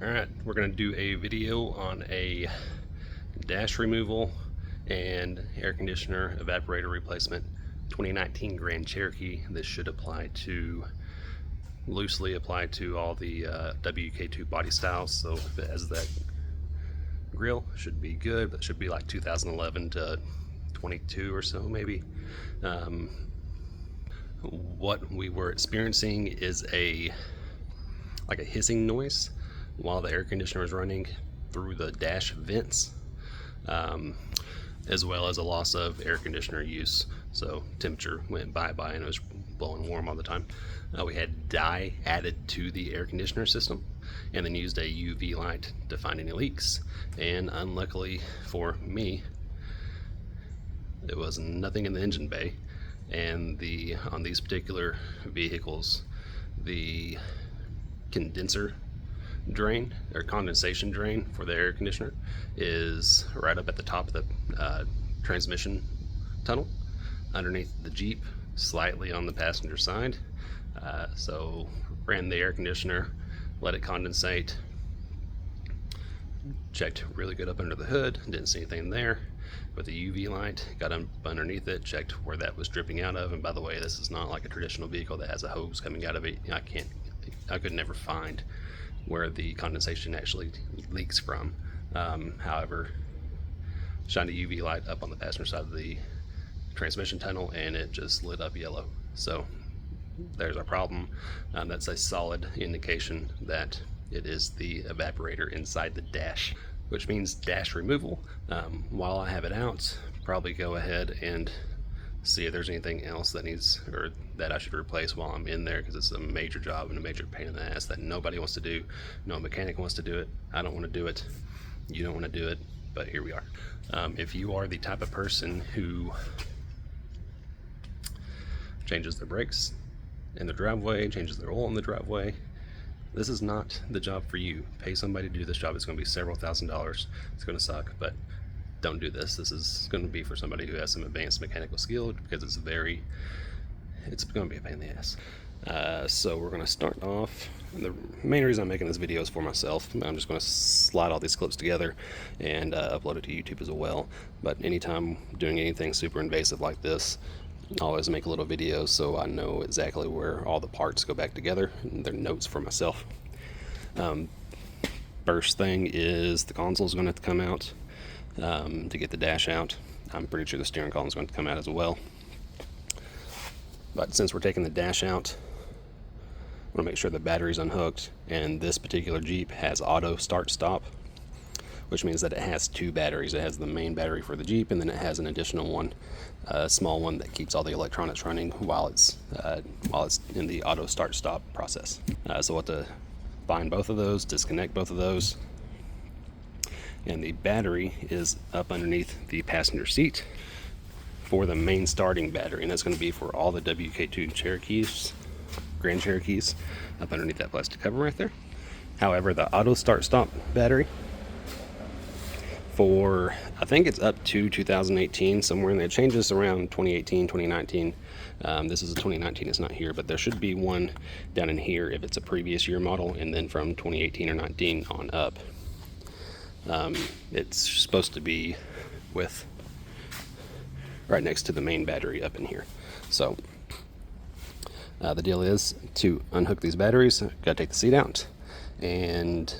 Alright, we're going to do a video on a dash removal and air conditioner evaporator replacement 2019 Grand Cherokee. This should loosely apply to all the WK2 body styles, so if it has that grill, should be good, but it should be like 2011 to 22 or so maybe. What we were experiencing is like a hissing noise while the air conditioner was running through the dash vents, as well as a loss of air conditioner use. So temperature went by and it was blowing warm all the time. We had dye added to the air conditioner system and then used a UV light to find any leaks, and unluckily for me, there was nothing in the engine bay. And on these particular vehicles, the condenser drain or condensation drain for the air conditioner is right up at the top of the transmission tunnel underneath the Jeep, slightly on the passenger side. So ran the air conditioner, let it condensate, checked really good up under the hood, didn't see anything there. With the UV light, got up underneath it, checked where that was dripping out of. And by the way, this is not like a traditional vehicle that has a hose coming out of it. I could never find where the condensation actually leaks from. However, shined a UV light up on the passenger side of the transmission tunnel and it just lit up yellow. So there's our problem. That's a solid indication that it is the evaporator inside the dash, which means dash removal. While I have it out, probably go ahead and see if there's anything else that needs or that I should replace while I'm in there, because it's a major job and a major pain in the ass that nobody wants to do. No mechanic wants to do it. I don't want to do it. You don't want to do it, but here we are. If you are the type of person who changes their brakes in the driveway, changes their oil in the driveway, this is not the job for you. Pay somebody to do this job. It's going to be several $1,000s. It's going to suck, but don't do this. This is going to be for somebody who has some advanced mechanical skill, because it's going to be a pain in the ass. So we're going to start off. The main reason I'm making this video is for myself. I'm just going to slide all these clips together and upload it to YouTube as well. But anytime doing anything super invasive like this, I always make a little video so I know exactly where all the parts go back together, and they're notes for myself. First thing is the console is going to have to come out to get the dash out. I'm pretty sure the steering column is going to come out as well. But since we're taking the dash out, I want to make sure the battery's unhooked, and this particular Jeep has auto start stop, which means that it has two batteries. It has the main battery for the Jeep, and then it has an additional one, a small one that keeps all the electronics running while it's in the auto start stop process. So we'll have to find both of those, disconnect both of those, and the battery is up underneath the passenger seat for the main starting battery, and that's going to be for all the WK2 Cherokees, Grand Cherokees, up underneath that plastic cover right there. However, the auto start stop battery, for I think it's up to 2018, somewhere in there. It changes around 2018, 2019. This is a 2019, it's not here, but there should be one down in here if it's a previous year model, and then from 2018 or 19 on up. It's supposed to be with right next to the main battery up in here. So the deal is to unhook these batteries. Gotta take the seat out, and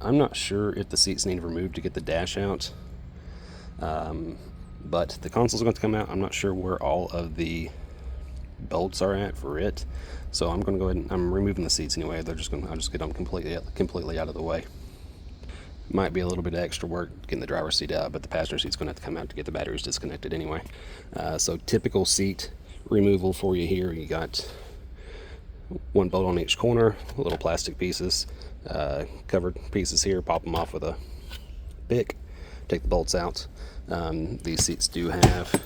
I'm not sure if the seats need removed to get the dash out, but the console's going to come out. I'm not sure where all of the bolts are at for it, so I'm going to go ahead and I'm removing the seats anyway. I'll just get them completely out of the way. Might be a little bit of extra work getting the driver's seat out, but the passenger seat's going to have to come out to get the batteries disconnected anyway. So typical seat removal for you here. You got one bolt on each corner, little plastic pieces, covered pieces here. Pop them off with a pick, take the bolts out. These seats do have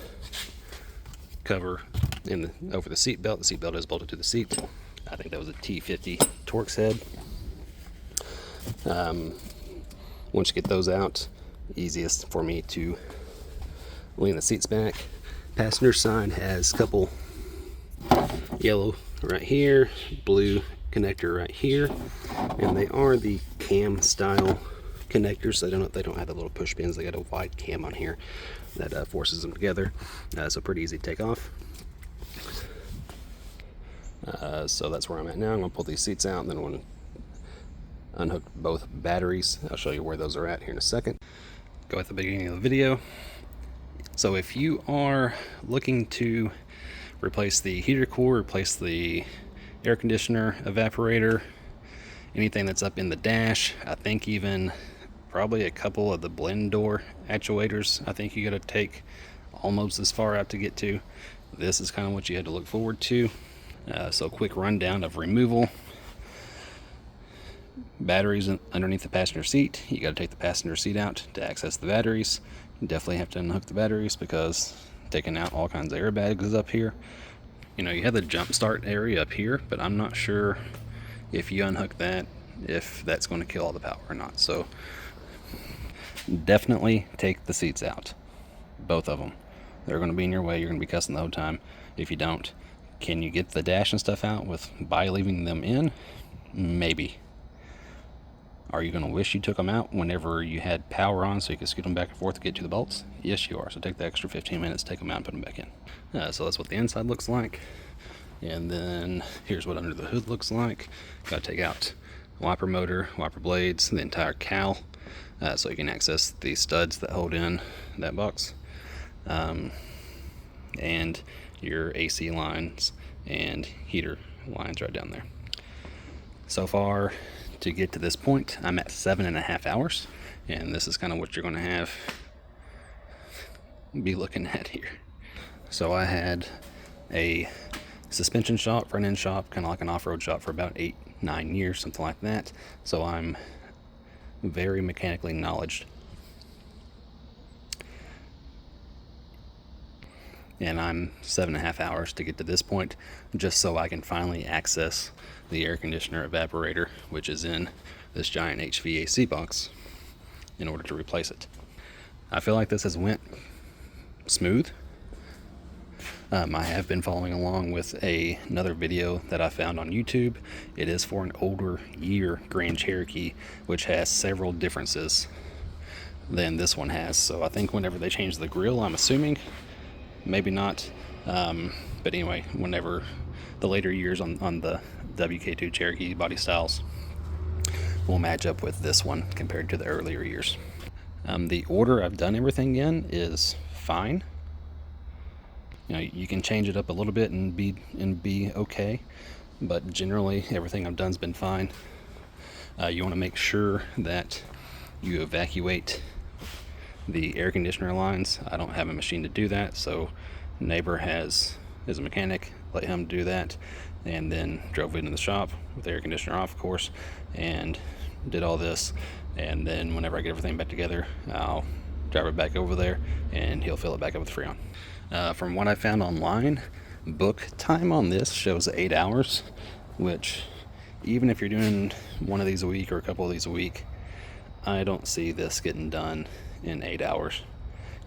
cover over the seat belt. The seat belt is bolted to the seat. I think that was a T50 Torx head. Once you get those out, easiest for me to lean the seats back. Passenger side has a couple yellow right here, blue connector right here, and they are the cam style connectors. So they don't have the little push pins. They got a wide cam on here that forces them together, so pretty easy to take off. So that's where I'm at now. I'm gonna pull these seats out, and then I'm gonna unhook both batteries. I'll show you where those are at here in a second. Go at the beginning of the video. So if you are looking to replace the heater core, replace the air conditioner, evaporator, anything that's up in the dash, I think even probably a couple of the blend door actuators, I think you got to take almost as far out to get to. This is kind of what you had to look forward to. So quick rundown of removal. Batteries underneath the passenger seat. You got to take the passenger seat out to access the batteries. You definitely have to unhook the batteries because taking out all kinds of airbags is up here. You know, you have the jump start area up here, but I'm not sure if you unhook that, if that's going to kill all the power or not. So definitely take the seats out, both of them. They're going to be in your way. You're going to be cussing the whole time if you don't. Can you get the dash and stuff out by leaving them in? Maybe. Are you going to wish you took them out whenever you had power on so you could scoot them back and forth to get to the bolts? Yes, you are. So take the extra 15 minutes, take them out and put them back in. So that's what the inside looks like. And then here's what under the hood looks like. Got to take out wiper motor, wiper blades, the entire cowl, so you can access the studs that hold in that box. And your AC lines and heater lines right down there. So far, to get to this point, I'm at 7.5 hours, and this is kind of what you're going to be looking at here. So I had a suspension shop, front end shop, kind of like an off-road shop for about 8-9 years, something like that. So I'm very mechanically knowledgeable. And I'm 7.5 hours to get to this point, just so I can finally access the air conditioner evaporator, which is in this giant HVAC box, in order to replace it. I feel like this has went smooth. I have been following along with another video that I found on YouTube. It is for an older year Grand Cherokee, which has several differences than this one has. So I think whenever they change the grill, I'm assuming, maybe not, but anyway, whenever the later years on the WK2 Cherokee body styles will match up with this one compared to the earlier years. The order I've done everything in is fine. You know, you can change it up a little bit and be okay, but generally everything I've done's been fine. You want to make sure that you evacuate the air conditioner lines. I don't have a machine to do that, so neighbor is a mechanic, let him do that, and then drove into the shop with the air conditioner off, of course, and did all this. And then whenever I get everything back together, I'll drive it back over there and he'll fill it back up with Freon. From what I found online, book time on this shows 8 hours, which even if you're doing one of these a week or a couple of these a week, I don't see this getting done in 8 hours,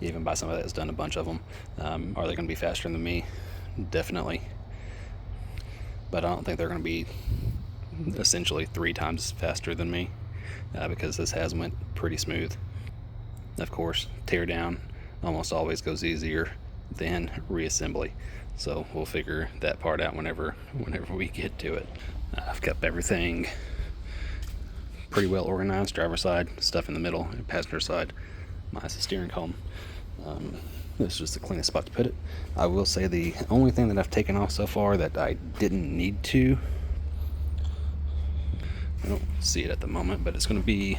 even by somebody that's done a bunch of them. Are they going to be faster than me? Definitely. But I don't think they're going to be essentially 3 times faster than me, because this has went pretty smooth. Of course, tear down almost always goes easier than reassembly, so we'll figure that part out whenever we get to it. I've kept everything pretty well organized. Driver side, stuff in the middle, and passenger side, minus the steering column. This is just the cleanest spot to put it. I will say the only thing that I've taken off so far that I didn't need to, I don't see it at the moment, but it's going to be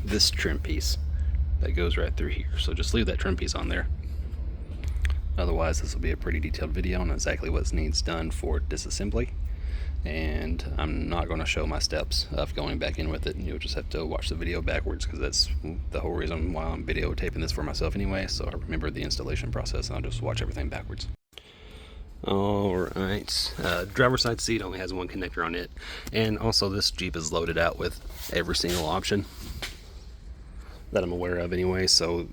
this trim piece that goes right through here. So just leave that trim piece on there. Otherwise, this will be a pretty detailed video on exactly what needs done for disassembly. And I'm not going to show my steps of going back in with it. You'll just have to watch the video backwards, because that's the whole reason why I'm videotaping this for myself anyway, so I remember the installation process and I'll just watch everything backwards. Alright, driver's side seat only has one connector on it, and also this Jeep is loaded out with every single option that I'm aware of anyway, so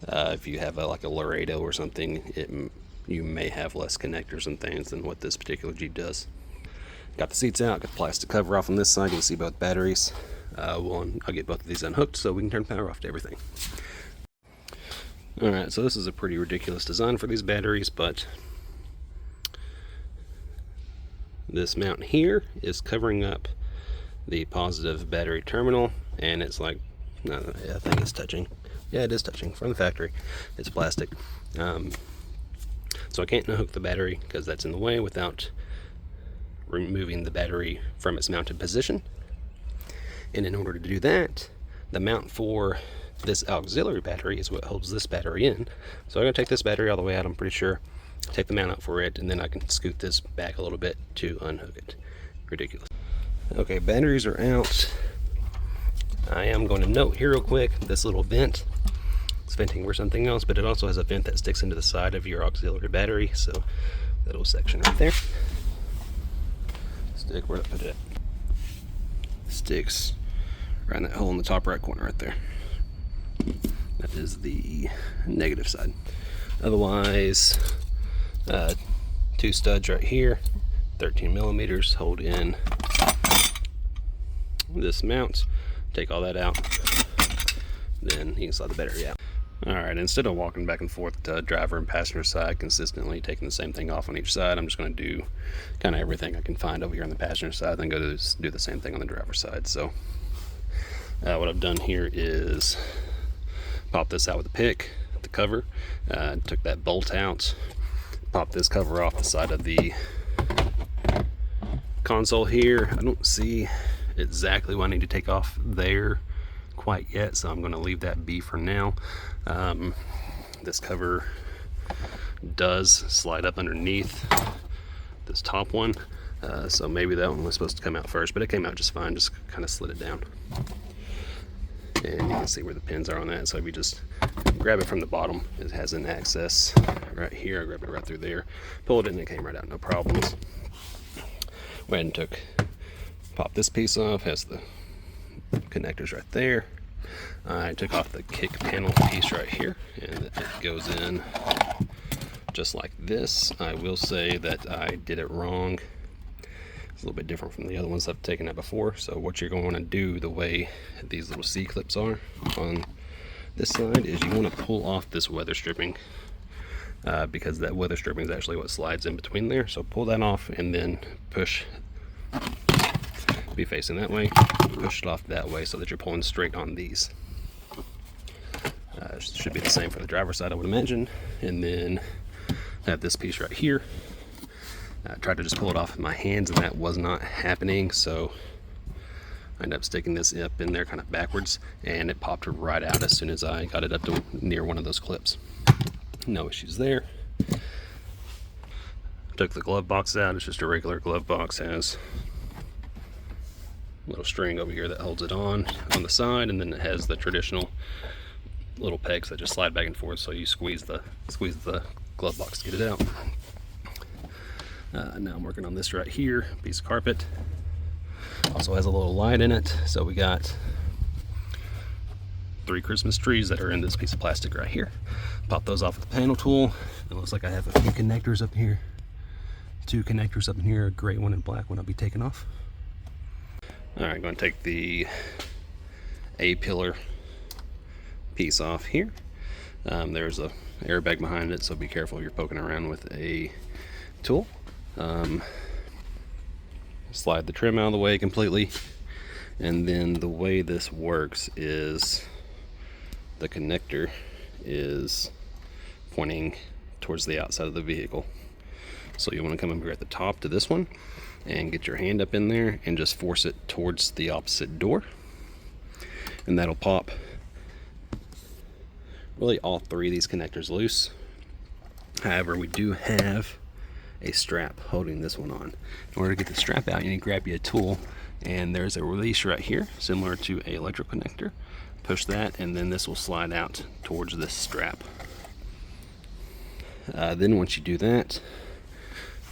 if you have like a Laredo or something, you may have less connectors and things than what this particular Jeep does. Got the seats out, got the plastic cover off on this side. You can see both batteries. I'll get both of these unhooked so we can turn power off to everything. Alright, so this is a pretty ridiculous design for these batteries, but this mount here is covering up the positive battery terminal, and it's like, no, I think it's touching. Yeah, it is touching from the factory. It's plastic. So I can't unhook the battery because that's in the way without removing the battery from its mounted position. And in order to do that, the mount for this auxiliary battery is what holds this battery in. So I'm going to take this battery all the way out, I'm pretty sure, take the mount out for it, and then I can scoot this back a little bit to unhook it. Ridiculous. Okay, batteries are out. I am going to note here real quick, this little vent, it's venting for something else, but it also has a vent that sticks into the side of your auxiliary battery, so that little section right there. Stick, where did I put it? Sticks right in that hole in the top right corner right there. That is the negative side. Otherwise, 2 studs right here, 13 millimeters, hold in this mount. Take all that out, then you can slide the battery out. Alright, instead of walking back and forth to driver and passenger side, consistently taking the same thing off on each side, I'm just going to do kind of everything I can find over here on the passenger side, then go to do the same thing on the driver's side. So what I've done here is pop this out with a pick, the cover, took that bolt out, pop this cover off the side of the console here. I don't see exactly what I need to take off there quite yet, so I'm going to leave that be for now. This cover does slide up underneath this top one, so maybe that one was supposed to come out first, but it came out just fine. Just kind of slid it down, and you can see where the pins are on that. So if you just grab it from the bottom, it has an access right here. I grabbed it right through there, pulled it, and it came right out, no problems. Went and popped this piece off, has the connectors right there. I took off the kick panel piece right here, and it goes in just like this. I will say that I did it wrong. It's a little bit different from the other ones I've taken out before. So what you're going to do, the way these little C-clips are on this side, is you want to pull off this weather stripping, because that weather stripping is actually what slides in between there. So pull that off and then push, be facing that way, push it off that way so that you're pulling straight on these. Should be the same for the driver's side, I would imagine. And then I have this piece right here. I tried to just pull it off with my hands, and that was not happening, so I ended up sticking this up in there kind of backwards, and it popped right out as soon as I got it up to near one of those clips. No issues there. Took the glove box out. It's just a regular glove box. Has a little string over here that holds it on the side, and then it has the traditional little pegs that just slide back and forth, so you squeeze the glove box to get it out. Now I'm working on this right here, piece of carpet. Also has a little light in it, so we got 3 Christmas trees that are in this piece of plastic right here. Pop those off with the panel tool. It looks like I have a few connectors up here. 2 connectors up in here, a gray one and black one I'll be taking off. Alright, I'm going to take the A-pillar piece off here. There's a airbag behind it, so be careful if you're poking around with a tool. Slide the trim out of the way completely, and then the way this works is the connector is pointing towards the outside of the vehicle. So you want to come up here at the top to this one and get your hand up in there and just force it towards the opposite door, and that'll pop really all 3 of these connectors loose. However, we do have a strap holding this one on. In order to get the strap out, you need to grab you a tool, and there's a release right here similar to a electrical connector. Push that, and then this will slide out towards this strap. Then once you do that,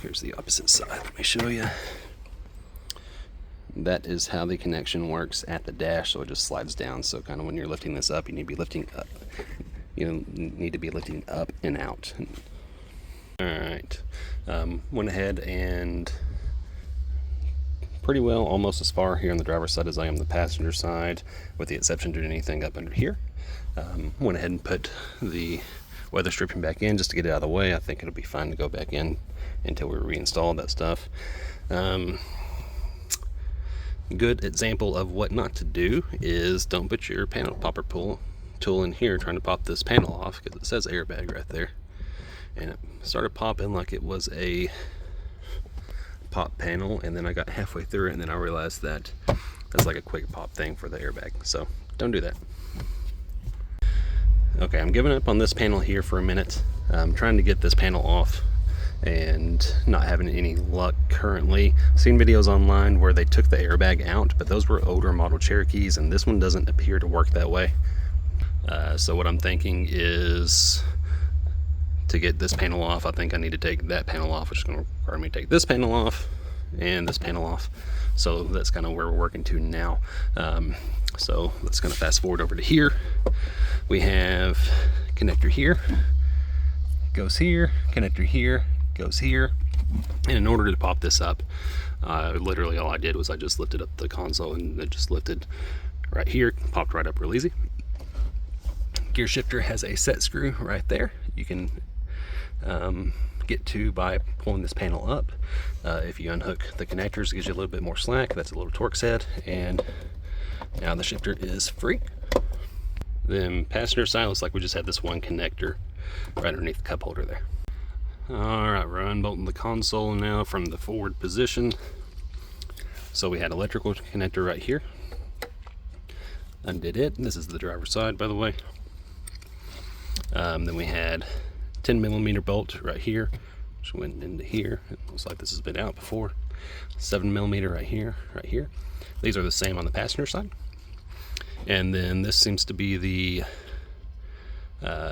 here's the opposite side. Let me show you. That is how the connection works at the dash, so it just slides down. So kind of when you're lifting this up, you need to be lifting up. You need to be lifting up and out. Alright, went ahead and pretty well, almost as far here on the driver's side as I am the passenger side, with the exception to anything up under here. Went ahead and put the weather stripping back in just to get it out of the way. I think it'll be fine to go back in until we reinstall that stuff. Good example of what not to do is don't put your panel popper tool in here trying to pop this panel off, because it says airbag right there, and it started popping like it was a pop panel, and then I got halfway through it and then I realized that that's like a quick pop thing for the airbag, so don't do that. Okay, I'm giving up on this panel here for a minute. I'm trying to get this panel off and not having any luck currently. I've seen videos online where they took the airbag out, but those were older model Cherokees, and this one doesn't appear to work that way. So what I'm thinking is, to get this panel off, I think I need to take that panel off, which is going to require me to take this panel off and this panel off. So that's kind of where we're working to now. So let's kind of fast forward over to here. We have connector here, goes here, connector here, goes here. And in order to pop this up, literally all I did was I just lifted up the console, and it just lifted right here, popped right up real easy. Gear shifter has a set screw right there. You can get to by pulling this panel up. If you unhook the connectors, it gives you a little bit more slack. That's a little torque set, and now the shifter is free. Then passenger side, looks like we just had this one connector right underneath the cup holder there. Alright, we're unbolting the console now from the forward position. So we had electrical connector right here. Undid it. This is the driver's side, by the way. Then we had 10mm bolt right here, which went into here. It looks like this has been out before. 7mm right here, right here. These are the same on the passenger side. And then this seems to be the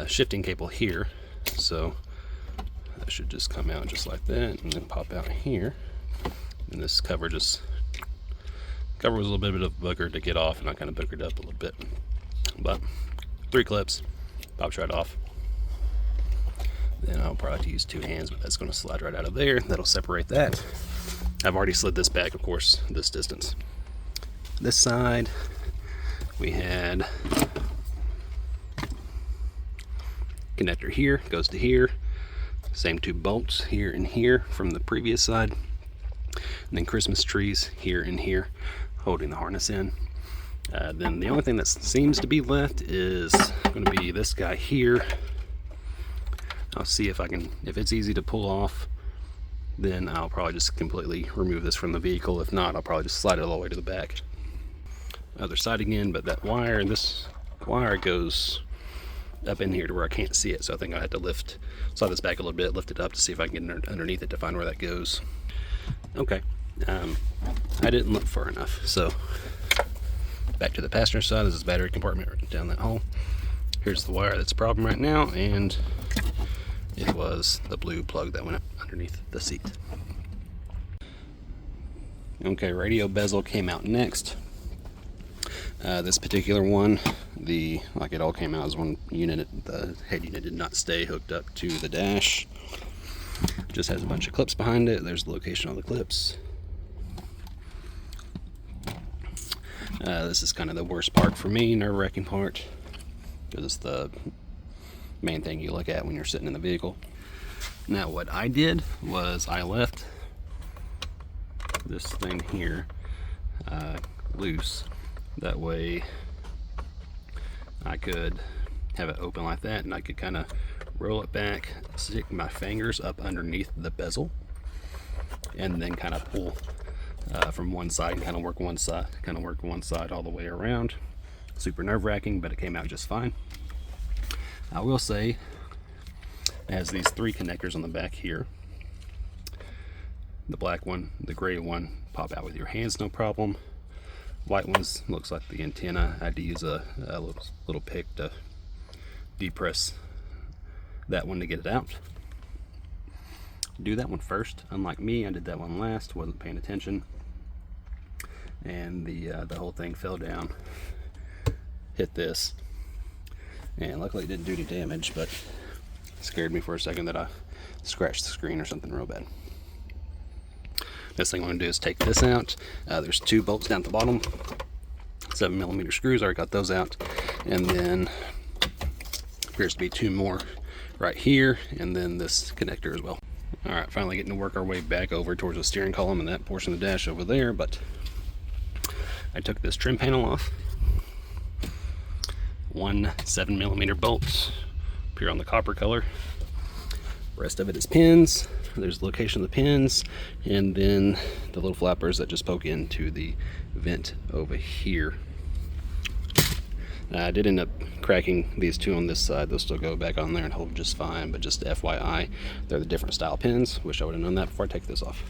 shifting cable here. So that should just come out just like that and then pop out here. And this cover was a little bit of a booger to get off, and I kind of boogered up a little bit. But 3 clips, pops right off. Then I'll probably have to use 2 hands, but that's going to slide right out of there. That'll separate that. I've already slid this back, of course, this distance. This side, we had connector here, goes to here. Same 2 bolts here and here from the previous side. And then Christmas trees here and here, holding the harness in. Then the only thing that seems to be left is going to be this guy here. I'll see if it's easy to pull off, then I'll probably just completely remove this from the vehicle. If not, I'll probably just slide it all the way to the back. Other side again, but that wire, this wire goes up in here to where I can't see it, so I think I had to slide this back a little bit, lift it up to see if I can get underneath it to find where that goes. Okay, I didn't look far enough, so back to the passenger side. This is battery compartment right down that hole. Here's the wire that's a problem right now, and it was the blue plug that went up underneath the seat. Okay, radio bezel came out next. This particular one, like it all came out as one unit. The head unit did not stay hooked up to the dash. Just has a bunch of clips behind it. There's the location on the clips. This is kind of the worst part for me, nerve-wracking part, because it's the main thing you look at when you're sitting in the vehicle. Now what I did was I left this thing here loose. That way I could have it open like that, and I could kind of roll it back, stick my fingers up underneath the bezel, and then kind of pull from one side and kind of work one side all the way around. Super nerve-wracking, but it came out just fine. I will say it has these 3 connectors on the back here. The black one, the gray one, pop out with your hands, no problem. White ones, looks like the antenna. I had to use a little pick to depress that one to get it out. Do that one first. Unlike me, I did that one last, wasn't paying attention, and the whole thing fell down, hit this, and luckily it didn't do any damage, but it scared me for a second that I scratched the screen or something real bad. This thing I'm going to do is take this out. There's 2 bolts down at the bottom, 7mm screws. I already got those out, and then appears to be 2 more right here, and then this connector as well. All right, finally getting to work our way back over towards the steering column and that portion of the dash over there. But I took this trim panel off. 1 7mm bolt here on the copper color. Rest of it is pins. There's the location of the pins, and then the little flappers that just poke into the vent over here. I did end up cracking these 2 on this side. They'll still go back on there and hold just fine, but just FYI, they're the different style pins. Wish I would have known that before I take this off.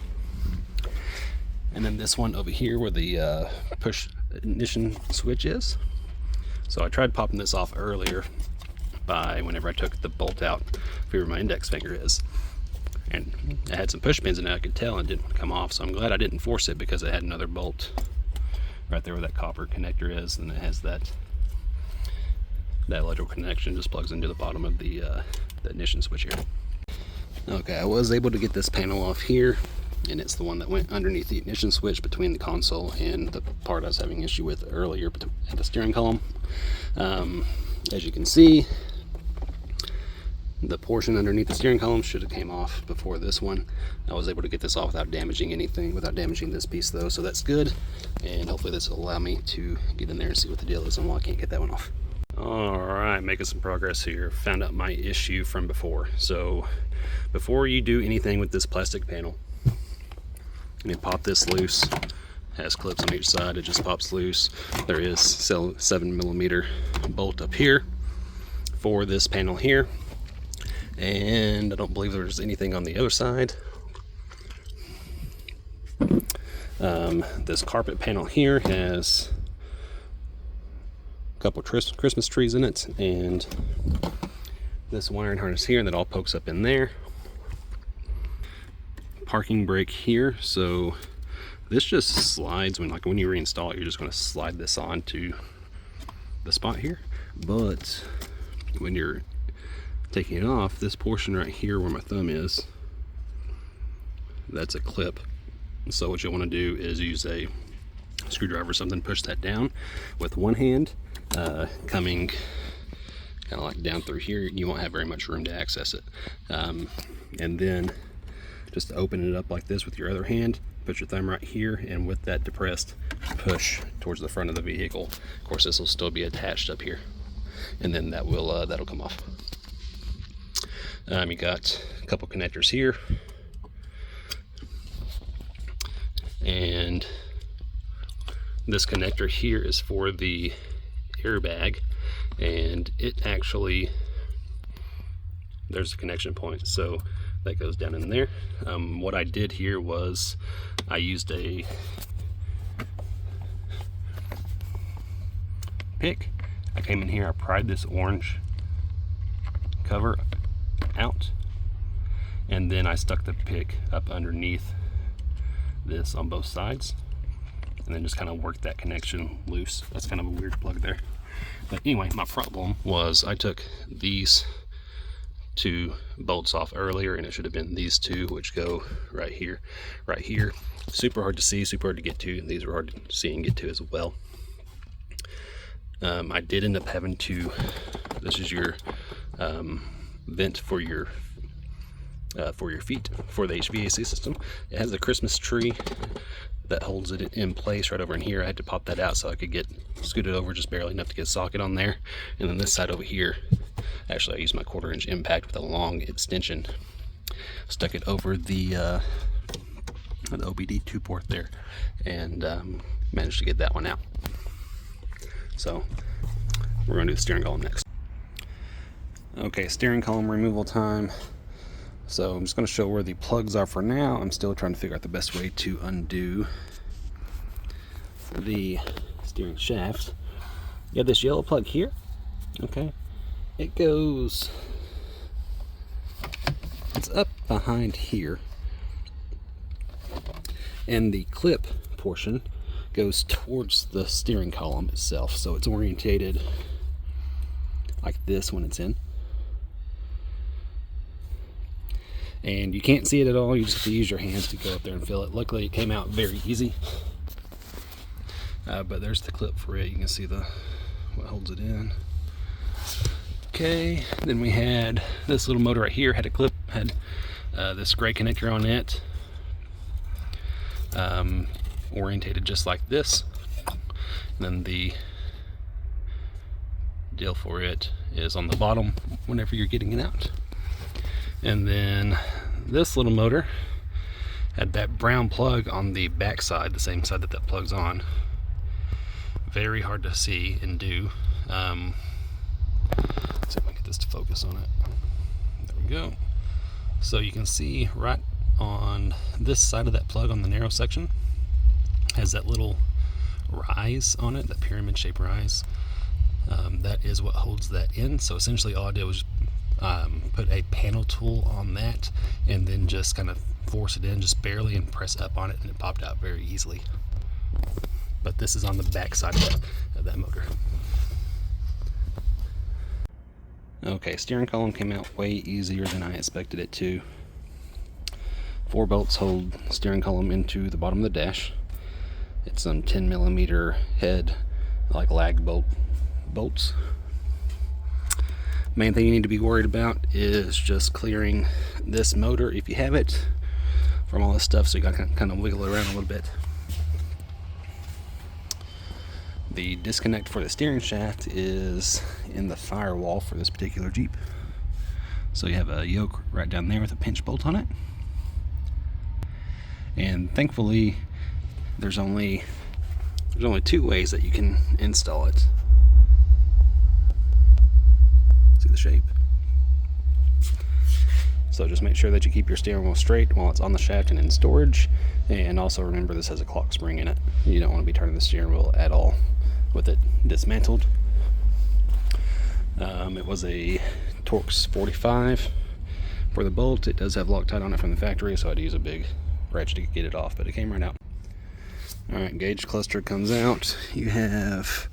And then this one over here where the push ignition switch is. So I tried popping this off earlier by whenever I took the bolt out where my index finger is. And it had some push pins in it, I could tell, and it didn't come off. So I'm glad I didn't force it, because it had another bolt right there where that copper connector is, and it has that electrical connection just plugs into the bottom of the ignition switch here. Okay, I was able to get this panel off here, and it's the one that went underneath the ignition switch between the console and the part I was having issue with earlier at the steering column. As you can see, the portion underneath the steering column should have came off before this one. I was able to get this off without damaging anything, without damaging this piece though, so that's good. And hopefully this will allow me to get in there and see what the deal is and why I can't get that one off. Alright, making some progress here. Found out my issue from before. So before you do anything with this plastic panel, you pop this loose. It has clips on each side, it just pops loose. There is 7mm bolt up here for this panel here. And I don't believe there's anything on the other side. This carpet panel here has a couple Christmas trees in it, and this wiring harness here that all pokes up in there. Parking brake here, so this just slides when you reinstall it. You're just going to slide this onto the spot here, but when you're taking it off, this portion right here where my thumb is, that's a clip. So what you'll want to do is use a screwdriver or something, push that down with one hand, coming kind of like down through here. You won't have very much room to access it, and then just open it up like this with your other hand, put your thumb right here, and with that depressed, push towards the front of the vehicle. Of course, this will still be attached up here, and then that will that'll come off. You got a couple connectors here, and this connector here is for the airbag, and it actually, there's a connection point, so that goes down in there. What I did here was I used a pick. I came in here, I pried this orange cover out, and then I stuck the pick up underneath this on both sides, and then just kind of worked that connection loose. That's kind of a weird plug there. But anyway, my problem was I took these 2 bolts off earlier, and it should have been these 2, which go right here, right here. Super hard to see, super hard to get to, and these were hard to see and get to as well. I did end up having to, this is your vent for your feet for the HVAC system. It has a Christmas tree that holds it in place right over in here. I had to pop that out so I could get scooted over just barely enough to get a socket on there. And then this side over here, actually I used my 1/4" impact with a long extension, stuck it over the OBD2 port there, and managed to get that one out. So we're going to do the steering column next. Okay, steering column removal time. So I'm just going to show where the plugs are for now. I'm still trying to figure out the best way to undo the steering shaft. You have this yellow plug here. Okay, it goes, it's up behind here, and the clip portion goes towards the steering column itself, so it's orientated like this when it's in. and you can't see it at all. You just have to use your hands to go up there and feel it. Luckily it came out very easy, but there's the clip for it. You can see what holds it in. Okay, then we had this little motor right here, had this gray connector on it, orientated just like this. And then the deal for it is on the bottom whenever you're getting it out. And then this little motor had that brown plug on the back side, the same side that plug's on. Very hard to see and do. Let's see if I can get this to focus on it. There we go. So you can see right on this side of that plug on the narrow section has that little rise on it, that pyramid shaped rise. That is what holds that in. So essentially all I did was put a panel tool on that and then just kind of force it in just barely and press up on it, and it popped out very easily. But this is on the back side of that motor. Okay, steering column came out way easier than I expected it to. 4 bolts hold steering column into the bottom of the dash. It's some 10mm head, like lag bolts. Main thing you need to be worried about is just clearing this motor, if you have it, from all this stuff, so you gotta kind of wiggle it around a little bit. The disconnect for the steering shaft is in the firewall for this particular Jeep. So you have a yoke right down there with a pinch bolt on it. And thankfully, there's only 2 ways that you can install it. See the shape? So just make sure that you keep your steering wheel straight while it's on the shaft and in storage. And also remember, this has a clock spring in it. You don't want to be turning the steering wheel at all with it dismantled. It was a Torx 45 for the bolt. It does have Loctite on it from the factory, so I had to use a big wrench to get it off, but it came right out. Alright, gauge cluster comes out. You have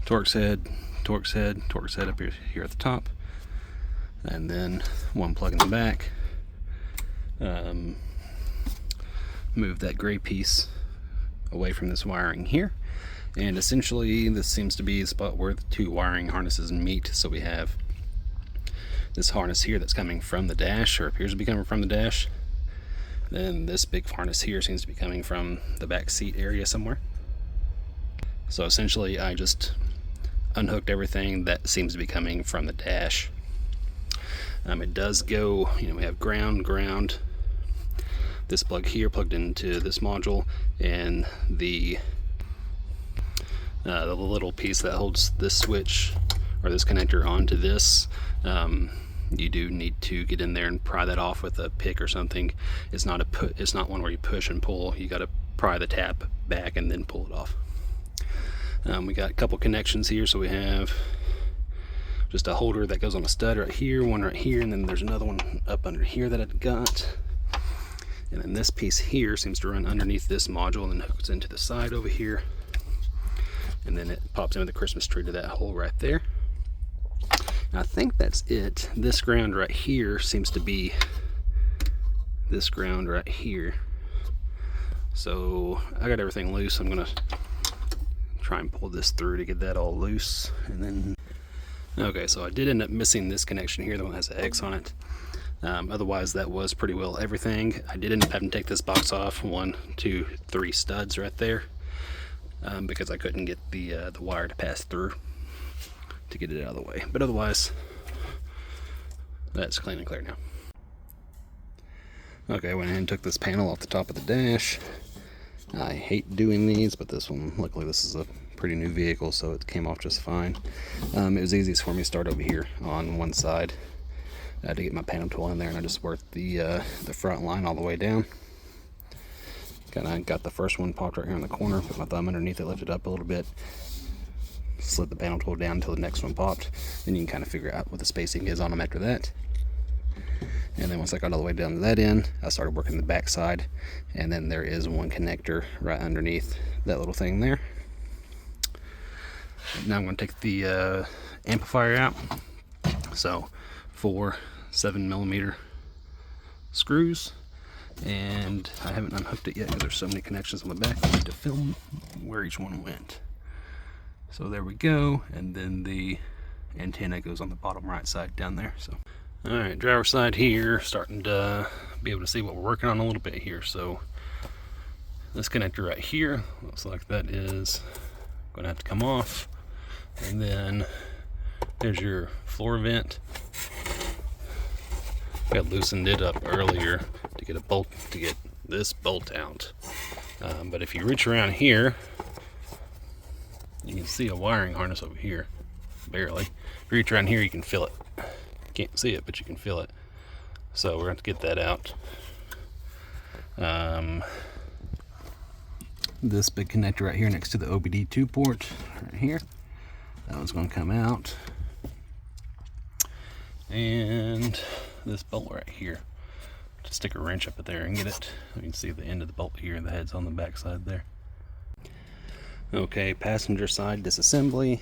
Torx head, Torx head, Torx head up here at the top, and then one plug in the back. Move that gray piece away from this wiring here, and essentially this seems to be the spot where the 2 wiring harnesses meet. So we have this harness here that's coming from the dash, or appears to be coming from the dash. Then this big harness here seems to be coming from the back seat area somewhere. So essentially I just unhooked everything that seems to be coming from the dash. It does go, we have ground, this plug here plugged into this module, and the little piece that holds this switch or this connector onto this. You do need to get in there and pry that off with a pick or something. It's not one where you push and pull. You got to pry the tap back and then pull it off. We got a couple connections here, so we have just a holder that goes on a stud right here, one right here, and then there's another one up under here that I've got. And then this piece here seems to run underneath this module and then hooks into the side over here. And then it pops into the Christmas tree to that hole right there. I think that's it. This ground right here seems to be this ground right here. So I got everything loose. I'm gonna try and pull this through to get that all loose. And then, okay, so I did end up missing this connection here, the one that has an X on it. Otherwise that was pretty well everything. I did end up having to take this box off, 1, 2, 3 studs right there, because I couldn't get the wire to pass through to get it out of the way. But otherwise, that's clean and clear now. Okay, I went ahead and took this panel off the top of the dash. I hate doing these, but this one, luckily this is a pretty new vehicle, so it came off just fine. It was easiest for me to start over here on one side to get my panel tool in there, and I just worked the front line all the way down. Kind of got the first one popped right here in the corner, put my thumb underneath it, lifted up a little bit, slid the panel tool down until the next one popped. Then you can kind of figure out what the spacing is on them after that. And then once I got all the way down to that end, I started working the back side, and then there is one connector right underneath that little thing there. Now I'm going to take the amplifier out. So 4 7mm screws, and I haven't unhooked it yet because there's so many connections on the back. I need to film where each one went. So there we go, and then the antenna goes on the bottom right side down there. So, all right, driver side here, starting to be able to see what we're working on a little bit here. So this connector right here looks like that is going to have to come off, and then there's your floor vent. I loosened it up earlier to get this bolt out, but if you reach around here, you can see a wiring harness over here, barely. If you reach around here, you can feel it. You can't see it, but you can feel it. So we're going to get that out. This big connector right here next to the OBD2 port, right here, that one's going to come out. And this bolt right here, just stick a wrench up there and get it. You can see the end of the bolt here, the head's on the back side there. Okay, passenger side disassembly.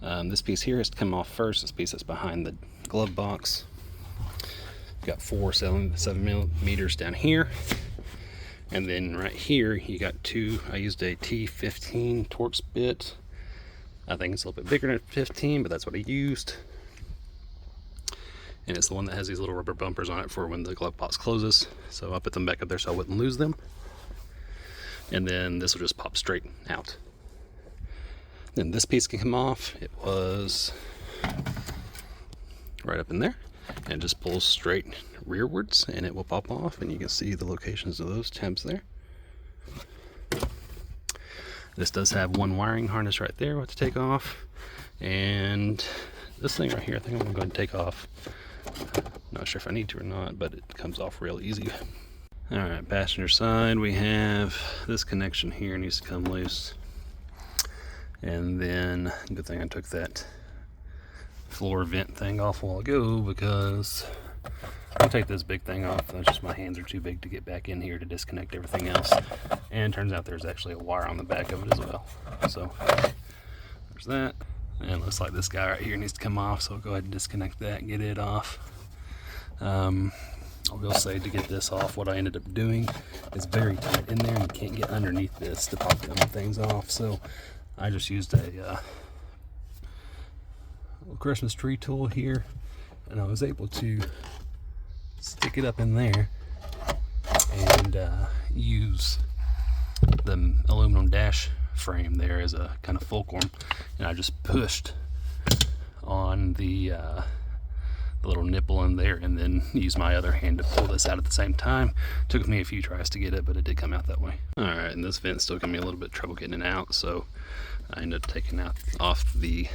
This piece here has to come off first. This piece that's behind the glove box. Got 7 millimeters down here, and then right here you got 2. I used a T15 Torx bit. I think it's a little bit bigger than 15, but that's what I used. And it's the one that has these little rubber bumpers on it for when the glove box closes. So I put them back up there so I wouldn't lose them. And then this will just pop straight out. Then this piece can come off. It was right up in there, and it just pulls straight rearwards, and it will pop off, and you can see the locations of those tabs there. This does have one wiring harness right there to take off, and this thing right here, I think I'm gonna go ahead and take off. Not sure if I need to or not, but it comes off real easy. All right, passenger side, we have this connection here needs to come loose. And then, good thing I took that floor vent thing off a while ago, because I'll take this big thing off. That's just my hands are too big to get back in here to disconnect everything else. And it turns out there's actually a wire on the back of it as well. So there's that. And it looks like this guy right here needs to come off, so I'll go ahead and disconnect that and get it off. I will say, to get this off, what I ended up doing is very tight in there, and you can't get underneath this to pop them things off. So I just used a little Christmas tree tool here, and I was able to stick it up in there and use the aluminum dash frame there as a kind of fulcrum, and I just pushed on the little nipple in there, and then use my other hand to pull this out at the same time. Took me a few tries to get it, but it did come out that way. Alright, and this vent's still giving me a little bit of trouble getting it out, so I ended up taking off the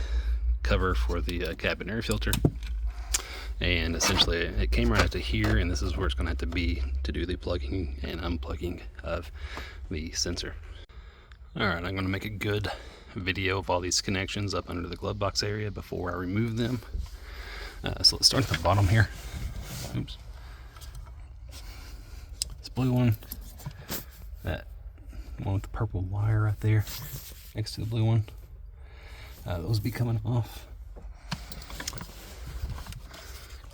cover for the cabin air filter, and essentially it came right out to here, and this is where it's going to have to be to do the plugging and unplugging of the sensor. Alright, I'm going to make a good video of all these connections up under the glove box area before I remove them. So let's start at the bottom here. Oops. This blue one, that one with the purple wire right there next to the blue one, those be coming off.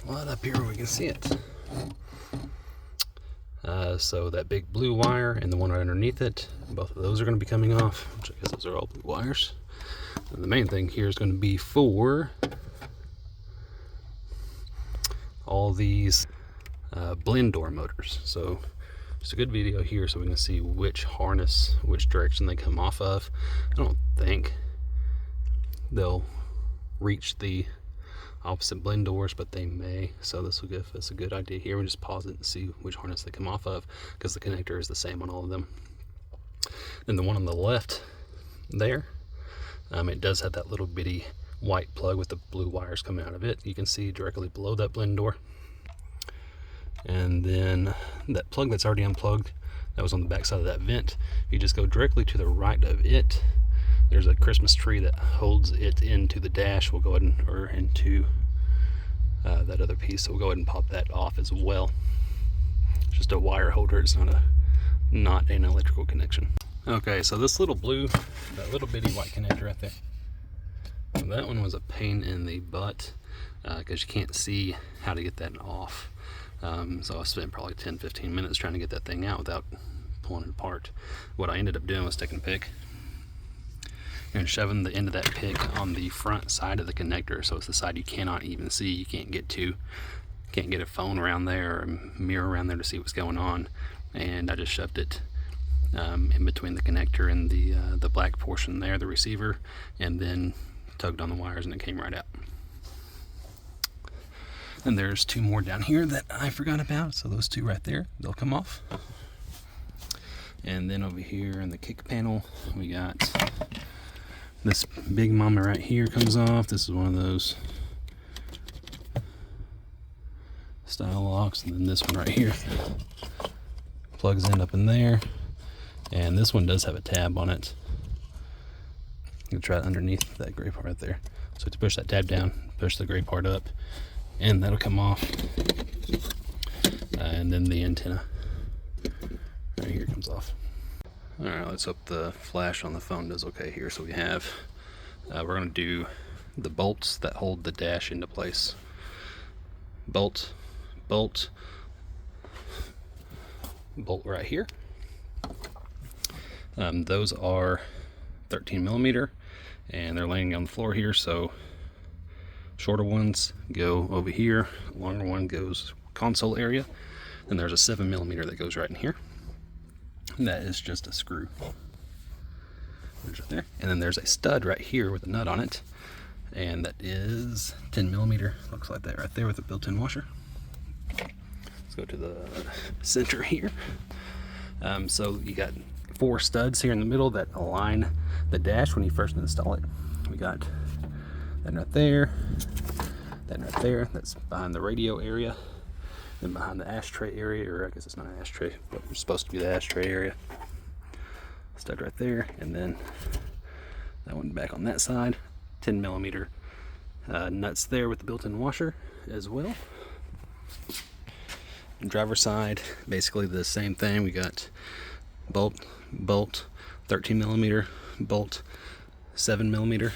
Right up here where we can see it. So that big blue wire and the one right underneath it, both of those are going to be coming off, which I guess those are all blue wires. And the main thing here is going to be for all these blend door motors. So just a good video here so we can see which harness, which direction they come off of. I don't think they'll reach the opposite blend doors, but they may. So this will give us a good idea here. We'll just pause it and see which harness they come off of, because the connector is the same on all of them. Then the one on the left there, it does have that little bitty white plug with the blue wires coming out of it. You can see directly below that blend door. And then that plug that's already unplugged, that was on the back side of that vent. If you just go directly to the right of it, there's a Christmas tree that holds it into the dash. We'll go ahead and, or into that other piece, so we'll go ahead and pop that off as well. It's just a wire holder, it's not an electrical connection. Okay, so this little blue, that little bitty white connector right there, that one was a pain in the butt, because you can't see how to get that off. So I spent probably 10-15 minutes trying to get that thing out without pulling it apart. What I ended up doing was taking a pick and shoving the end of that pick on the front side of the connector, so it's the side you cannot even see, you can't get to, can't get a phone around there or a mirror around there to see what's going on. And I just shoved it in between the connector and the black portion there, the receiver, and then tugged on the wires and it came right out. And there's two more down here that I forgot about, so those two right there, they'll come off. And then over here in the kick panel, we got this big mama right here comes off. This is one of those style locks, and then this one right here plugs in up in there, and this one does have a tab on it. You can try it underneath that gray part right there. So to push that tab down, push the gray part up, and that'll come off. And then the antenna right here comes off. All right, let's hope the flash on the phone does okay here. So we have, we're gonna do the bolts that hold the dash into place. Bolt right here. Those are 13 millimeter, and they're laying on the floor here, so shorter ones go over here, longer one goes console area, and there's a 7 millimeter that goes right in here. And that is just a screw. There's right there. And then there's a stud right here with a nut on it, and that is 10 millimeter. Looks like that right there with a built-in washer. Let's go to the center here. So you got 4 studs here in the middle that align the dash when you first install it. We got that right there, that right there, that's behind the radio area, then behind the ashtray area, or I guess it's not an ashtray, but it's supposed to be the ashtray area. Stud right there, and then that one back on that side. 10 millimeter nuts there with the built-in washer as well. Driver side, basically the same thing. We got bolt, 13 millimeter, bolt, 7 millimeter,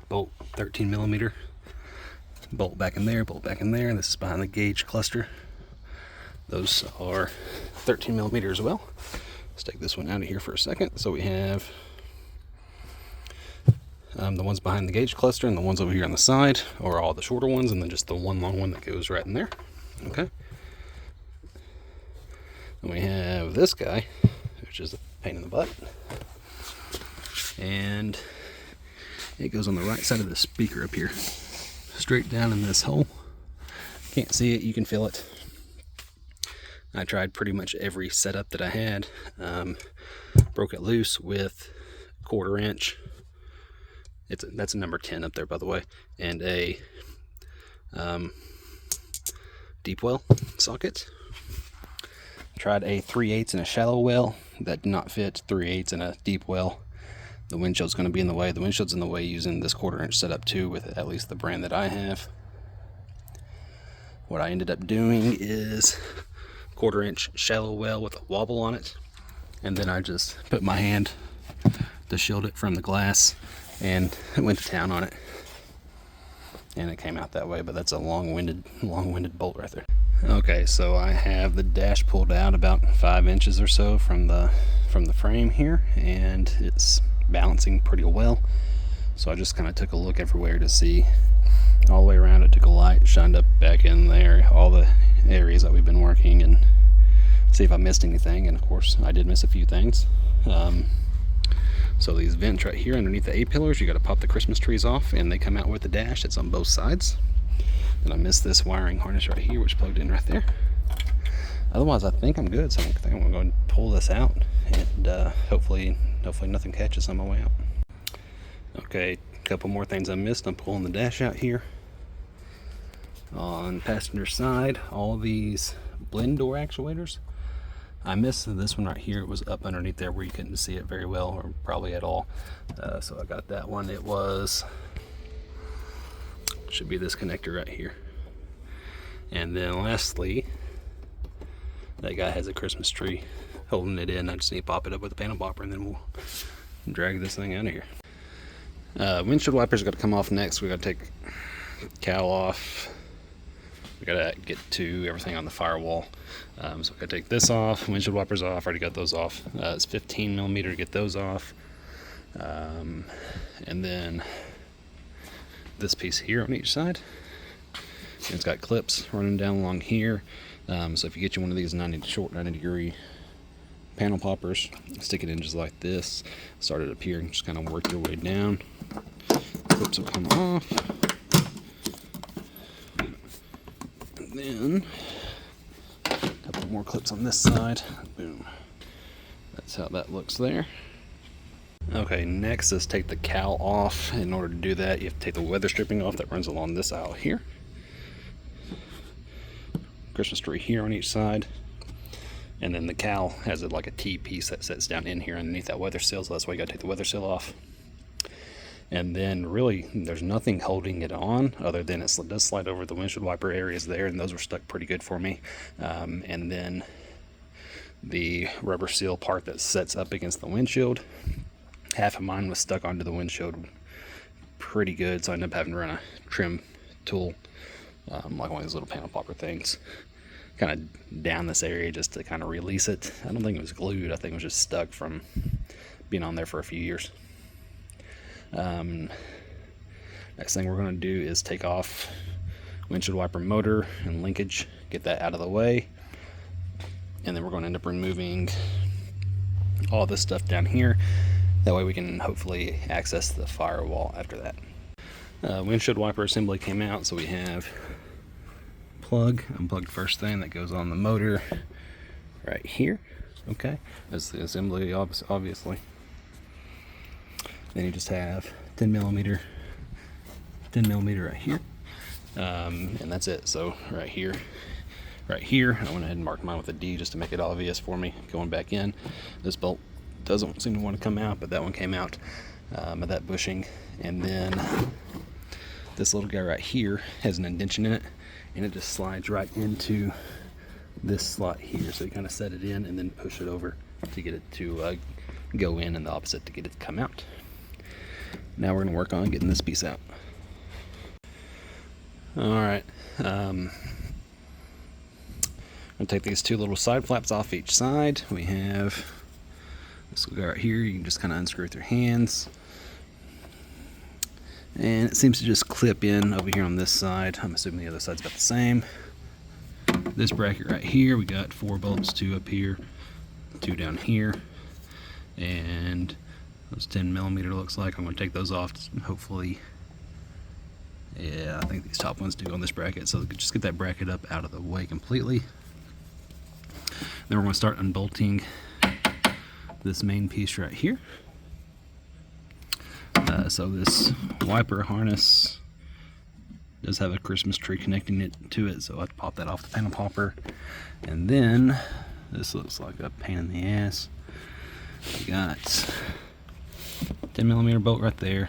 bolt, 13 millimeter, bolt back in there, bolt back in there. This is behind the gauge cluster. Those are 13 millimeter as well. Let's take this one out of here for a second. So we have the ones behind the gauge cluster, and the ones over here on the side are all the shorter ones, and then just the one long one that goes right in there. Okay. Then we have this guy, which is a pain in the butt, and it goes on the right side of the speaker up here, straight down in this hole. Can't see it, you can feel it. I tried pretty much every setup that I had. Broke it loose with 1/4 inch. That's a number 10 up there, by the way, and a deep well socket. Tried a 3/8 in a shallow well. That did not fit. 3/8 in a deep well. The windshield's going to be in the way. The windshield's in the way using this 1/4 inch setup too, with at least the brand that I have. What I ended up doing is 1/4 inch shallow well with a wobble on it, and then I just put my hand to shield it from the glass and went to town on it, and it came out that way. But that's a long-winded bolt right there. Okay, so I have the dash pulled out about 5 inches or so from the frame here, and it's balancing pretty well. So I just kind of took a look everywhere to see all the way around it. Took a light, shined up back in there, all the areas that we've been working, and see if I missed anything. And of course, I did miss a few things. So these vents right here underneath the A-pillars, you got to pop the Christmas trees off, and they come out with the dash. It's on both sides. Then I missed this wiring harness right here, which plugged in right there. Otherwise, I think I'm good. So I think I'm going to go and pull this out, and hopefully nothing catches on my way out. Okay, a couple more things I missed. I'm pulling the dash out here. On passenger side, all these blend door actuators. I missed this one right here. It was up underneath there where you couldn't see it very well, or probably at all. So I got that one. It should be this connector right here. And then lastly, that guy has a Christmas tree holding it in. I just need to pop it up with a panel bopper, and then we'll drag this thing out of here. Windshield wipers got to come off next. We got to take the cowl off, we gotta get to everything on the firewall. So we gotta take this off, windshield wipers off, already got those off. It's 15 millimeter to get those off. And then this piece here on each side. And it's got clips running down along here. So if you get you one of these 90 degree panel poppers, stick it in just like this, start it up here and just kind of work your way down. Clips will come off. And then a couple more clips on this side. Boom. That's how that looks there. Okay, next is take the cowl off. In order to do that, you have to take the weather stripping off that runs along this aisle here. Christmas tree here on each side. And then the cowl has like a T piece that sits down in here underneath that weather seal, so that's why you gotta take the weather seal off. And then really, there's nothing holding it on other than it does slide over the windshield wiper areas there, and those were stuck pretty good for me. And then the rubber seal part that sets up against the windshield, half of mine was stuck onto the windshield pretty good, so I ended up having to run a trim tool, like one of these little panel popper things, kind of down this area just to kind of release it. I don't think it was glued, I think it was just stuck from being on there for a few years. Next thing we're going to do is take off windshield wiper motor and linkage, get that out of the way, and then we're going to end up removing all this stuff down here. That way we can hopefully access the firewall after that. Windshield wiper assembly came out, so we have plug, unplugged first thing that goes on the motor right here. Okay, that's the assembly, obviously. Then you just have 10 millimeter right here, and that's it. So right here, I went ahead and marked mine with a D just to make it obvious for me going back in. This bolt doesn't seem to want to come out, but that one came out of that bushing. And then this little guy right here has an indentation in it, and it just slides right into this slot here. So you kind of set it in and then push it over to get it to go in, and the opposite to get it to come out. Now we're going to work on getting this piece out. Alright, I'm going to take these two little side flaps off each side. We have this little guy right here. You can just kind of unscrew with your hands. And it seems to just clip in over here on this side. I'm assuming the other side's about the same. This bracket right here, we got 4 bolts, 2 up here, 2 down here, and those 10 millimeter looks like. I'm going to take those off, hopefully. Yeah, I think these top ones do on this bracket, so just get that bracket up out of the way completely. Then we're going to start unbolting this main piece right here. So this wiper harness does have a Christmas tree connecting it to it, so I have to pop that off the panel popper. And then this looks like a pain in the ass. We got 10 millimeter bolt right there,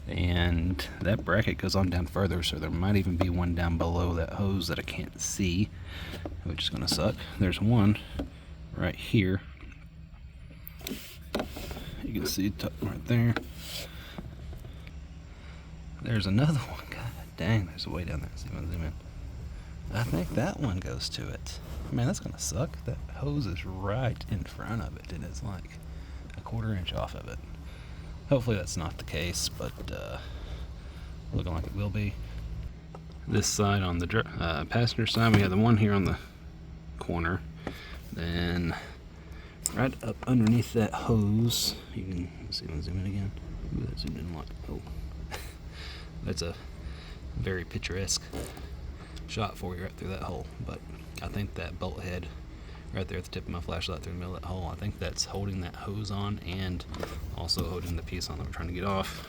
and that bracket goes on down further, so there might even be one down below that hose that I can't see, which is going to suck. There's one right here. You can see it right there. There's another one. God dang, there's a way down there. See if I can zoom in. I think that one goes to it. Man, that's gonna suck. That hose is right in front of it, and it's like a 1/4 inch off of it. Hopefully that's not the case, but looking like it will be. This side on the passenger side, we have the one here on the corner. Then right up underneath that hose, you can see if I can zoom in again. Ooh, that zoomed in a lot. Oh. That's a very picturesque shot for you right through that hole, but I think that bolt head right there at the tip of my flashlight through the middle of that hole, I think that's holding that hose on and also holding the piece on that we're trying to get off.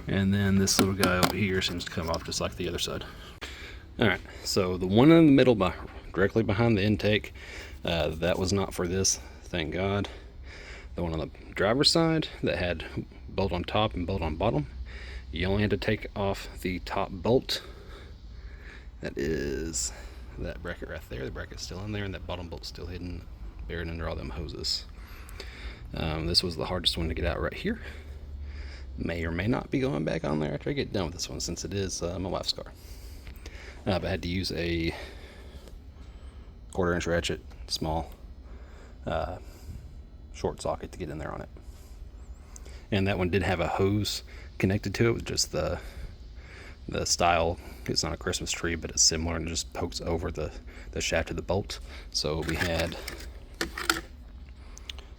And then this little guy over here seems to come off just like the other side. Alright, so the one in the middle directly behind the intake, that was not for this, thank God. The one on the driver's side that had bolt on top and bolt on bottom, you only had to take off the top bolt. That is that bracket right there. The bracket's still in there, and that bottom bolt's still hidden, buried under all them hoses. This was the hardest one to get out right here. May or may not be going back on there after I get done with this one, since it is my wife's car. but I had to use a 1/4 inch ratchet, small, short socket to get in there on it. And that one did have a hose connected to it with just the style. It's not a Christmas tree, but it's similar and it just pokes over the shaft of the bolt. So we had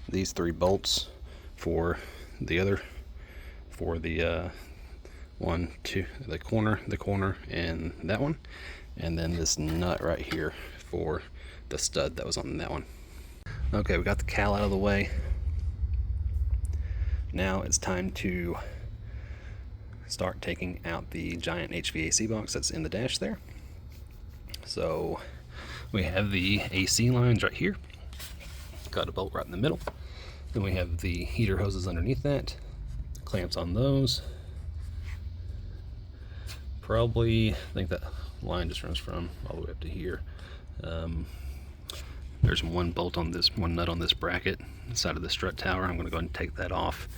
these 3 bolts for the one, two, the corner, and that one, and then this nut right here for the stud that was on that one. Okay, we got the cowl out of the way. Now it's time to start taking out the giant HVAC box that's in the dash there. So we have the AC lines right here. Got a bolt right in the middle. Then we have the heater hoses underneath that. Clamps on those. Probably, I think that line just runs from all the way up to here. There's one bolt on this, one nut on this bracket inside of the strut tower. I'm going to go ahead and take that off.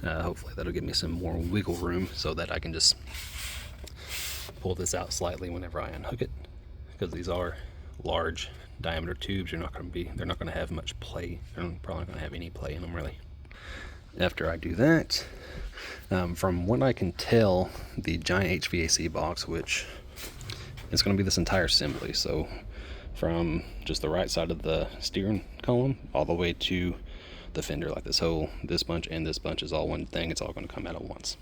Hopefully that'll give me some more wiggle room so that I can just pull this out slightly whenever I unhook it. Because these are large diameter tubes, they're not going to have much play. They're probably not going to have any play in them really. After I do that, from what I can tell, the giant HVAC box, which is going to be this entire assembly, so from just the right side of the steering column all the way to the fender, like this bunch and this bunch is all one thing. It's all going to come out at once.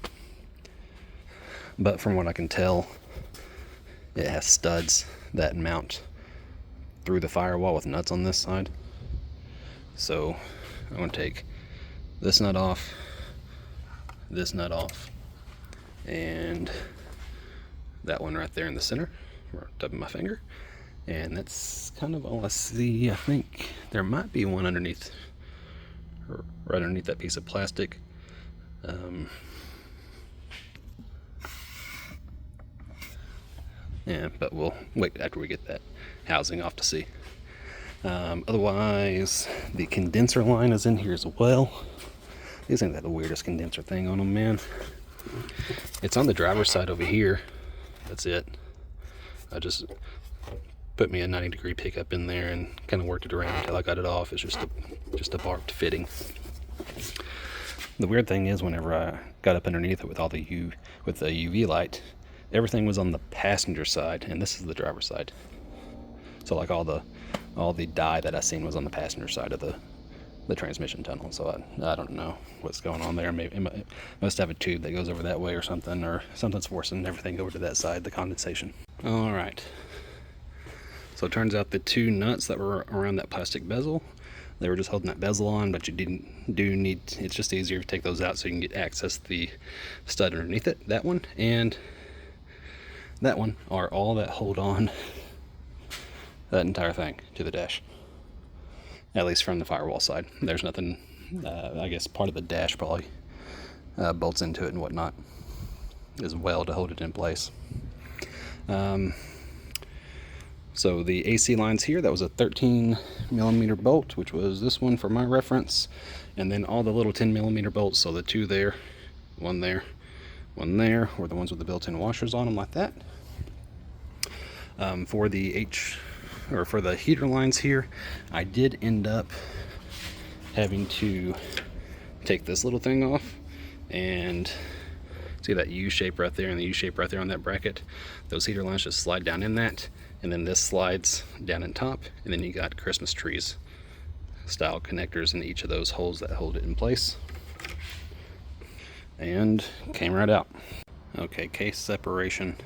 But from what I can tell, it has studs that mount through the firewall with nuts on this side. So I'm going to take this nut off, and that one right there in the center, right up in my finger. And that's kind of all I see. I think there might be one underneath, or right underneath that piece of plastic. Yeah, but we'll wait after we get that housing off to see. Otherwise, the condenser line is in here as well. These things have the weirdest condenser thing on them, man. It's on the driver's side over here. That's it. I just put me a 90-degree pickup in there and kind of worked it around until I got it off. It's just a barbed fitting. The weird thing is, whenever I got up underneath it with all the UV light, everything was on the passenger side, and this is the driver's side. So like all the dye that I seen was on the passenger side of the transmission tunnel. So I don't know what's going on there. Maybe it must have a tube that goes over that way or something's forcing everything over to that side, the condensation. All right. So it turns out the 2 nuts that were around that plastic bezel, they were just holding that bezel on, but you need, it's just easier to take those out so you can get access to the stud underneath it. That one and that one are all that hold on that entire thing to the dash, at least from the firewall side. There's nothing, I guess part of the dash probably bolts into it and whatnot as well to hold it in place. So the AC lines here, that was a 13mm bolt, which was this one for my reference, and then all the little 10mm bolts, so the 2 there, one there, were the ones with the built-in washers on them like that. For the heater lines here, I did end up having to take this little thing off, and see that U shape right there and the U shape right there on that bracket. Those heater lines just slide down in that, and then this slides down in top, and then you got Christmas trees style connectors in each of those holes that hold it in place. And came right out. Okay, case separation.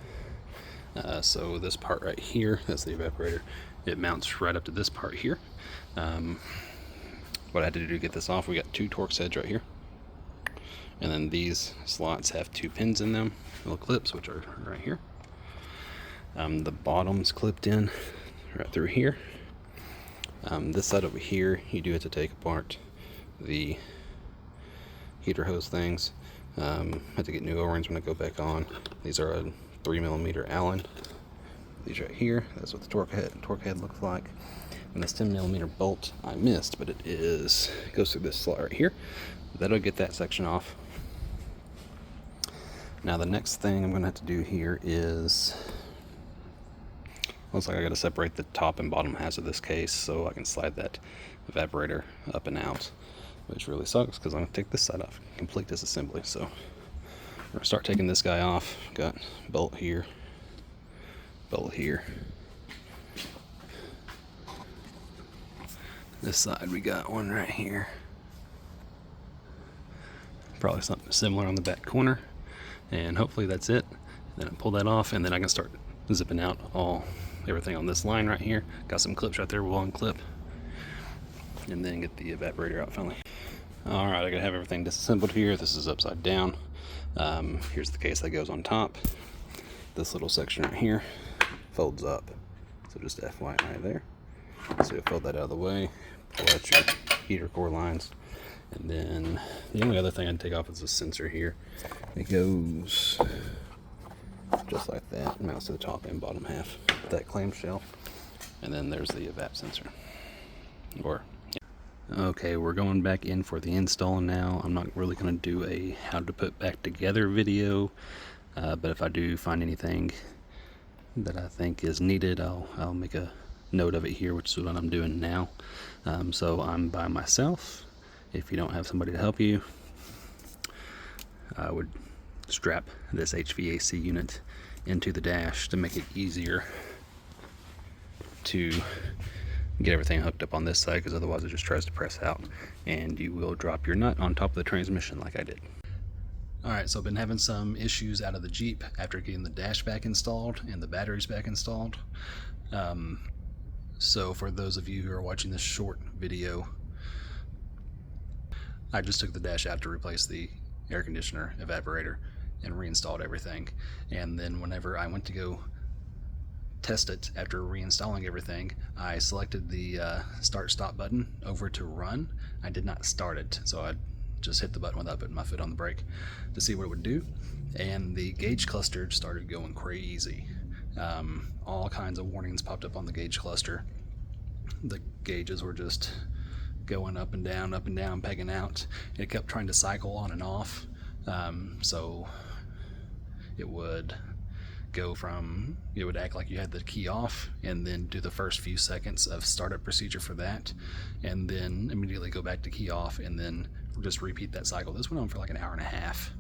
So this part right here, that's the evaporator, it mounts right up to this part here. What I had to do to get this off, we got 2 Torx heads right here, and then these slots have 2 pins in them, little clips, which are right here. The bottom's clipped in right through here. This side over here, you do have to take apart the heater hose things. Had to get new O-rings when I go back on. These are a 3mm Allen. These right here, that's what the torque head looks like. And this 10mm bolt I missed, but it goes through this slot right here. That'll get that section off. Now the next thing I'm gonna have to do here is Looks like I got to separate the top and bottom halves of this case so I can slide that evaporator up and out, which really sucks because I'm going to take this side off, complete disassembly. So we're going to start taking this guy off. Got bolt here, this side we got one right here, probably something similar on the back corner, and hopefully that's it. Then I pull that off, and then I can start zipping out everything on this line right here. Got some clips right there, we'll unclip, and then get the evaporator out finally. All right, I gotta have everything disassembled here. This is upside down. Here's the case that goes on top. This little section right here folds up, so just FYI there. So you'll fold that out of the way, pull out your heater core lines, and then the only other thing I'd take off is this sensor here. It goes just like that, mounts to the top and bottom half of that clamshell, and then there's the evap sensor. Okay, we're going back in for the install now. I'm not really going to do a how to put back together video, but if I do find anything that I think is needed, I'll make a note of it here, which is what I'm doing now. So I'm by myself. If you don't have somebody to help you, I would strap this HVAC unit into the dash to make it easier to get everything hooked up on this side, because otherwise it just tries to press out and you will drop your nut on top of the transmission like I did. Alright, so I've been having some issues out of the Jeep after getting the dash back installed and the batteries back installed. So for those of you who are watching this short video, I just took the dash out to replace the air conditioner evaporator and reinstalled everything. And then whenever I went to go test it after reinstalling everything, I selected the start stop button over to run. I did not start it, so I just hit the button without putting my foot on the brake to see what it would do, and the gauge cluster started going crazy. All kinds of warnings popped up on the gauge cluster. The gauges were just going up and down, pegging out. It kept trying to cycle on and off, so it would go from, it would act like you had the key off and then do the first few seconds of startup procedure for that, and then immediately go back to key off and then just repeat that cycle. This went on for like an hour and a half.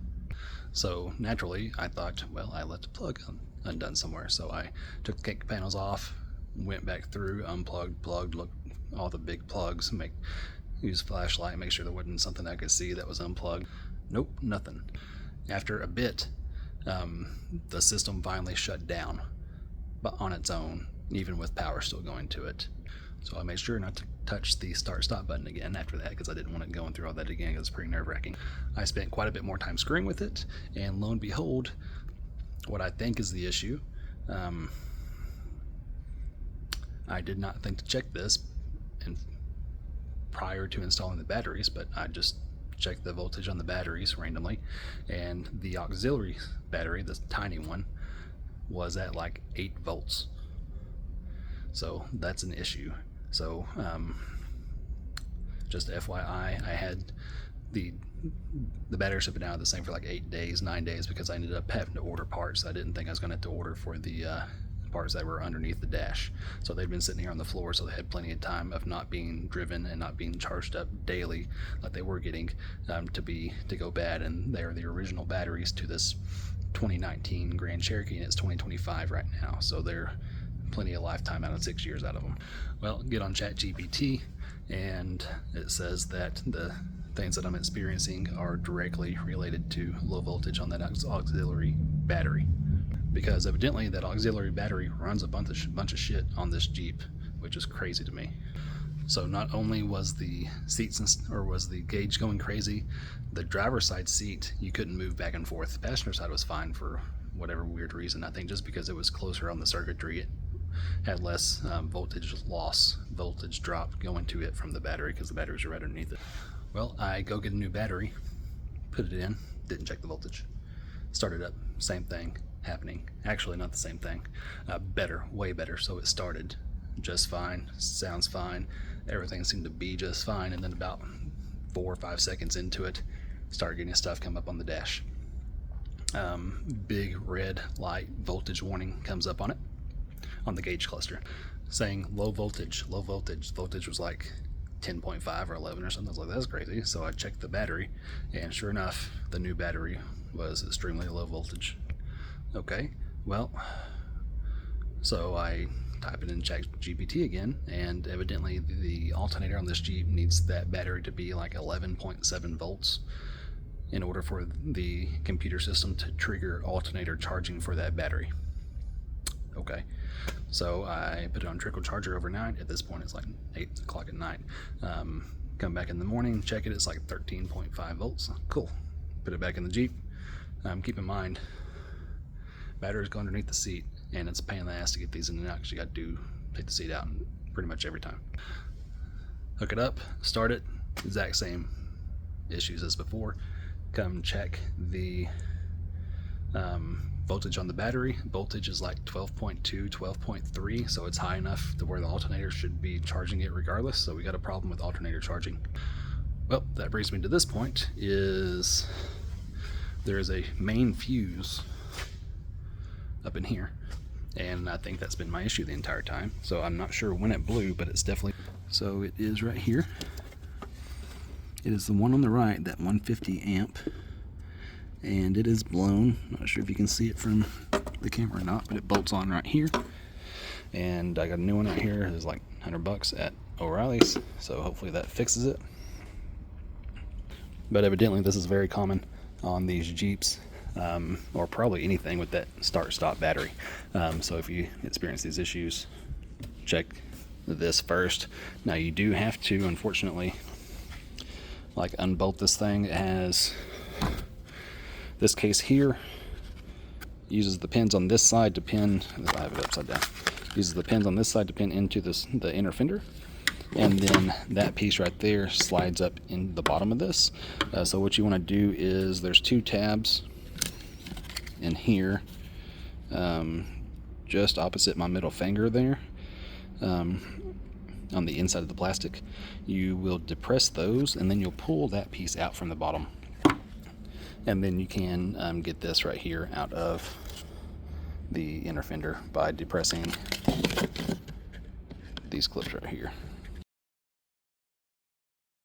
So naturally I thought, well, I left the plug undone somewhere. So I took the cake panels off, went back through, unplugged, plugged, looked all the big plugs, use flashlight, make sure there wasn't something I could see that was unplugged. Nope, nothing. After a bit, the system finally shut down, but on its own, even with power still going to it. So I made sure not to touch the start stop button again after that, because I didn't want it going through all that again, because it's pretty nerve-wracking. I spent quite a bit more time screwing with it, and lo and behold, what I think is the issue, I did not think to check this prior to installing the batteries, but I just checked the voltage on the batteries randomly, and the auxiliary battery, this tiny one, was at like 8 volts. So that's an issue. So just FYI, I had the batteries have been out of this thing for like 8 days, 9 days, because I ended up having to order parts I didn't think I was going to have to order for the parts that were underneath the dash. So they'd been sitting here on the floor, so they had plenty of time of not being driven and not being charged up daily like they were getting, to go bad. And they are the original batteries to this 2019 Grand Cherokee, and it's 2025 right now, so they're plenty of lifetime out of 6 years out of them. Well, get on ChatGPT, and it says that the things that I'm experiencing are directly related to low voltage on that auxiliary battery, because evidently that auxiliary battery runs a bunch of shit on this Jeep, which is crazy to me. So not only was the was the gauge going crazy, the driver's side seat, you couldn't move back and forth. The passenger side was fine for whatever weird reason. I think just because it was closer on the circuitry, it had less voltage drop going to it from the battery, because the batteries are right underneath it. Well, I go get a new battery, put it in, didn't check the voltage, started up, same thing happening. Actually, not the same thing, better, way better. So it started just fine, sounds fine, everything seemed to be just fine, and then about 4 or 5 seconds into it, started getting stuff come up on the dash. Big red light voltage warning comes up on it. on the gauge cluster saying low voltage, low voltage. Voltage was like 10.5 or 11 or something. I was like, that's crazy. So I checked the battery, and sure enough, the new battery was extremely low voltage. Okay, well, so I type it in ChatGPT again, and evidently the alternator on this Jeep needs that battery to be like 11.7 volts in order for the computer system to trigger alternator charging for that battery. Okay, so I put it on trickle charger overnight. At this point, it's like 8 o'clock at night. Come back in the morning, check it, it's like 13.5 volts. Cool. Put it back in the Jeep. Keep in mind, batteries go underneath the seat, and it's a pain in the ass to get these in and out because you got to take the seat out pretty much every time. Hook it up, start it, exact same issues as before. Come check the voltage on the battery. Voltage is like 12.2, 12.3, so it's high enough to where the alternator should be charging it regardless. So we got a problem with alternator charging. Well, that brings me to this point, is there is a main fuse up in here, and I think that's been my issue the entire time. So I'm not sure when it blew, but it's definitely, so it is right here. It is the one on the right, that 150 amp, and it is blown. Not sure if you can see it from the camera or not, but it bolts on right here. And I got a new one out here. It's like $100 at O'Reilly's, so hopefully that fixes it. But evidently this is very common on these Jeeps, or probably anything with that start-stop battery. So if you experience these issues, check this first. Now you do have to, unfortunately, like unbolt this thing. It has this case here, uses the pins on this side to pin, I have it upside down, uses the pins on this side to pin into the inner fender, and then that piece right there slides up in the bottom of this. So what you want to do is, there's two tabs in here, just opposite my middle finger there, on the inside of the plastic. You will depress those, and then you'll pull that piece out from the bottom, and then you can get this right here out of the inner fender by depressing these clips right here.